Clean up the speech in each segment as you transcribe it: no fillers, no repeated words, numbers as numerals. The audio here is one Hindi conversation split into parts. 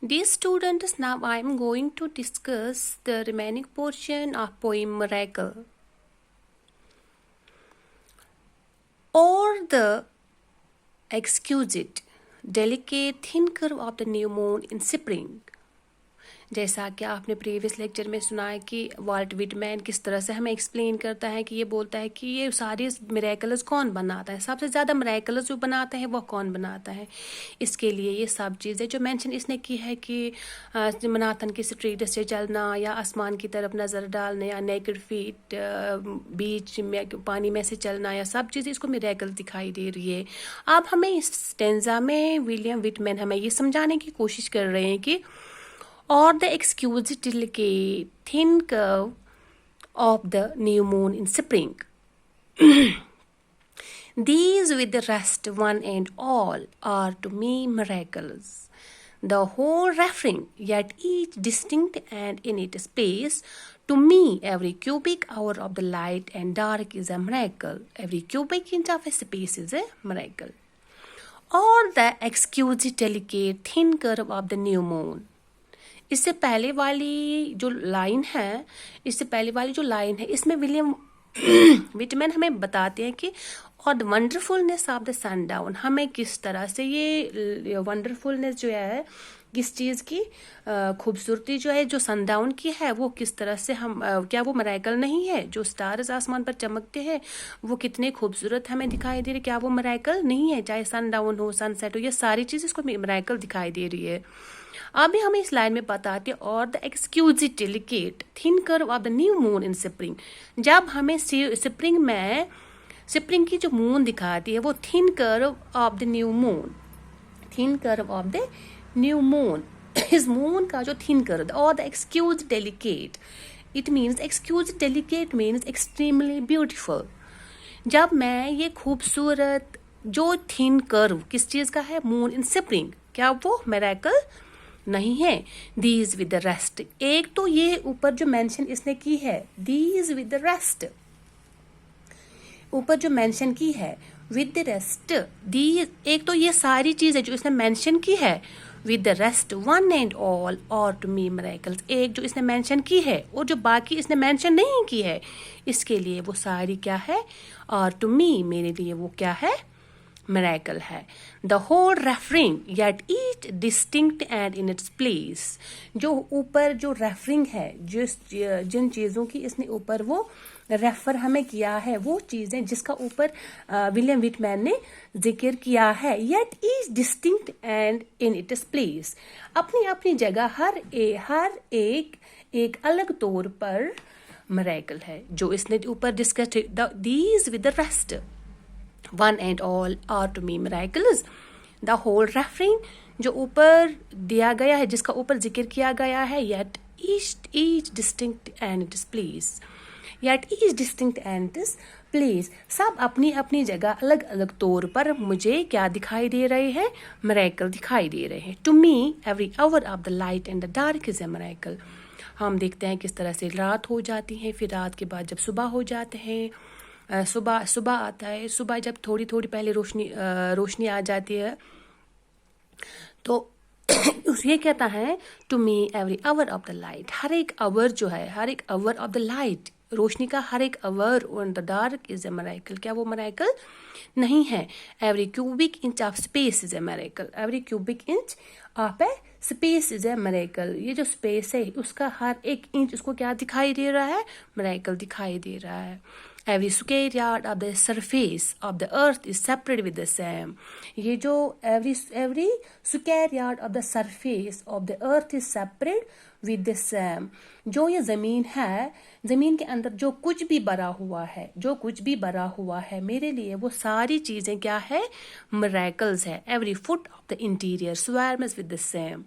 Dear students, now I am going to discuss the remaining portion of poem Miracle. Or the exquisite, delicate thin curve of the new moon in spring. जैसा कि आपने प्रीवियस लेक्चर में सुना है कि वाल्ट विटमैन किस तरह से हमें एक्सप्लेन करता है कि ये बोलता है कि ये सारे मिरेकल्स कौन बनाता है, सबसे ज़्यादा मिरेकल्स जो बनाता है वो कौन बनाता है। इसके लिए ये सब चीज़ें जो मेंशन इसने की है कि मनाथन की स्ट्रीट से चलना या आसमान की तरफ नज़र डालना या नेकेड फीट बीच में पानी में से चलना या सब चीज़ें इसको मिरेकल दिखाई दे रही है। अब हमें इस स्टेंजा में विलियम विटमैन हमें ये समझाने की कोशिश कर रहे हैं कि or the exquisite delicate thin curve of the new moon in spring. These with the rest one and all are to me miracles. The whole refrain, yet each distinct and in its place, to me every cubic hour of the light and dark is a miracle. Every cubic inch of a space is a miracle. Or the exquisite delicate thin curve of the new moon. इससे पहले वाली जो लाइन है इसमें विलियम विटमैन हमें बताते हैं कि और द वंडरफुलनेस ऑफ द सनडाउन, हमें किस तरह से ये वंडरफुलनेस जो है किस चीज़ की खूबसूरती जो है जो सनडाउन की है वो किस तरह से हम क्या वो मिरेकल नहीं है? जो स्टार्स आसमान पर चमकते हैं वो कितने खूबसूरत हमें दिखाई दे रहे, क्या वो मिरेकल नहीं है? चाहे सनडाउन हो सनसेट हो, ये सारी चीज़ इसको मिरेकल दिखाई दे रही है। अभी हमें इस लाइन में बताते और the exquisite delicate thin curve of the new moon in spring. जब हमें स्प्रिंग की जो मून दिखाती है वो thin curve of the new moon, इस मून का जो थिन कर्व और the exquisite delicate, it means exquisite delicate means extremely beautiful. जब मैं ये खूबसूरत जो थिन कर्व किस चीज़ का है? मून इन स्प्रिंग, क्या वो मिरेकल नहीं है? दीज विद द रेस्ट, एक तो ये ऊपर जो मेंशन इसने की है दीज विद द रेस्ट, ऊपर जो मेंशन की है विद द रेस्ट, दी एक तो ये सारी चीजें जो इसने मेंशन की है with the rest one and all और टू मी मिरेकल्स, एक जो इसने मेंशन की है और जो बाकी इसने मेंशन नहीं की है इसके लिए वो सारी क्या है? और टू मी, मेरे लिए वो क्या है? मिरेकल है। The whole referring yet each distinct and in its place, जो ऊपर जो रेफरिंग है जिन चीज़ों की इसने ऊपर वो रेफर हमें किया है वो चीज़ें जिसका ऊपर विलियम विटमैन ने जिक्र किया है, yet each distinct and in its place, अपनी अपनी जगह हर एक अलग तौर पर मिरेकल है जो इसने ऊपर discuss. These with the rest one and all are to me miracles, the whole referring जो ऊपर दिया गया है जिसका ऊपर जिक्र किया गया है, yet each distinct and its place, yet each distinct and its place, सब अपनी अपनी जगह अलग अलग तौर पर मुझे क्या दिखाई दे रहे हैं? मिरेकल दिखाई दे रहे हैं। To me every hour of the light and the dark is a miracle. हम देखते हैं किस तरह से रात हो जाती है, फिर रात के बाद जब सुबह हो जाते हैं, सुबह आता है, सुबह जब थोड़ी थोड़ी पहले रोशनी आ जाती है तो ये कहता है to me every hour of the light, हर एक आवर जो है, हर एक आवर ऑफ द लाइट, रोशनी का हर एक hour on the dark is a miracle, क्या वो मिरेकल नहीं है? Every cubic inch of space is a miracle, every cubic inch of a space is a miracle, ये जो स्पेस है उसका हर एक इंच उसको क्या दिखाई दे रहा है? मिरेकल दिखाई दे रहा है। Every square yard of the surface of the earth is separated with the same, ये जो every square yard of the surface of the earth is separate with the same, जो ये ज़मीन है, ज़मीन के अंदर जो कुछ भी भरा हुआ है मेरे लिए वो सारी चीज़ें क्या है? मिरेकल्स है। Every foot of the interior swarms with the same,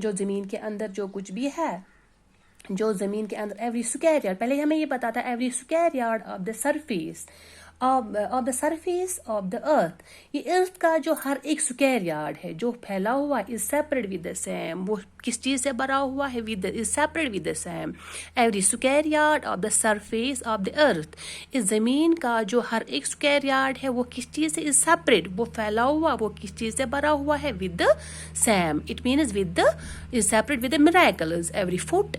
जो ज़मीन के अंदर जो कुछ भी है, जो ज़मीन के अंदर एवरी स्क्वायर यार्ड, पहले हमें ये पता था every square yard of the surface of the surface of the earth, ये अर्थ का जो हर एक स्क्वायर यार्ड है जो फैला हुआ is separate with the same, वो किस चीज से भरा हुआ है, with is separate with the same. Every square yard of the surface of the earth, इस जमीन का जो हर एक स्क्वायर यार्ड है वो किस चीज से इज सेपरेट, वो फैला हुआ, वो किस चीज से भरा हुआ है, with the same. It means with the is separate with the miracles. Every foot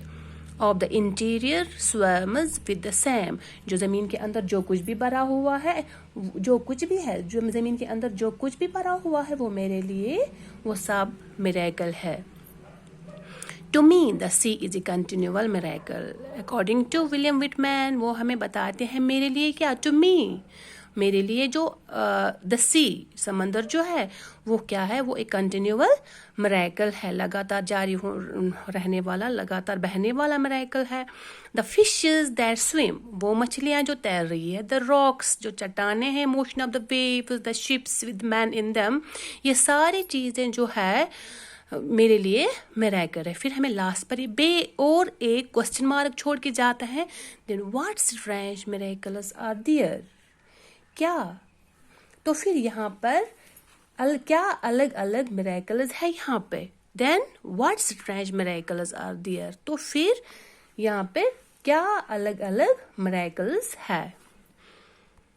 of the interior swarms with the same, जो ज़मीन के अंदर जो कुछ भी भरा हुआ है, जो कुछ भी है, जो ज़मीन के अंदर जो कुछ भी भरा हुआ है वो मेरे लिए वो सब मिरेकल है। To me, the sea is a continual miracle. According to William Whitman, वो हमें बताते हैं मेरे लिए क्या, to me, मेरे लिए जो द सी, समंदर जो है वो क्या है, वो एक कंटिन्यूअल मिरेकल है, लगातार जारी रहने वाला, लगातार बहने वाला मिरेकल है। द फिशेस दैट स्विम, वो मछलियाँ जो तैर रही है। द रॉक्स, जो चट्टाने हैं। Motion of the waves, the ships with man in them, ये सारी चीज़ें जो है मेरे लिए मिरेकल है। फिर हमें लास्ट पर ये बे और एक क्वेश्चन मार्क छोड़ के जाता है। Then what strange miracles are there, क्या, तो फिर यहाँ पर क्या अलग अलग मिरेकल्स है यहाँ पे। Then what strange miracles are there, तो फिर यहाँ पे क्या अलग अलग मिरेकल्स है।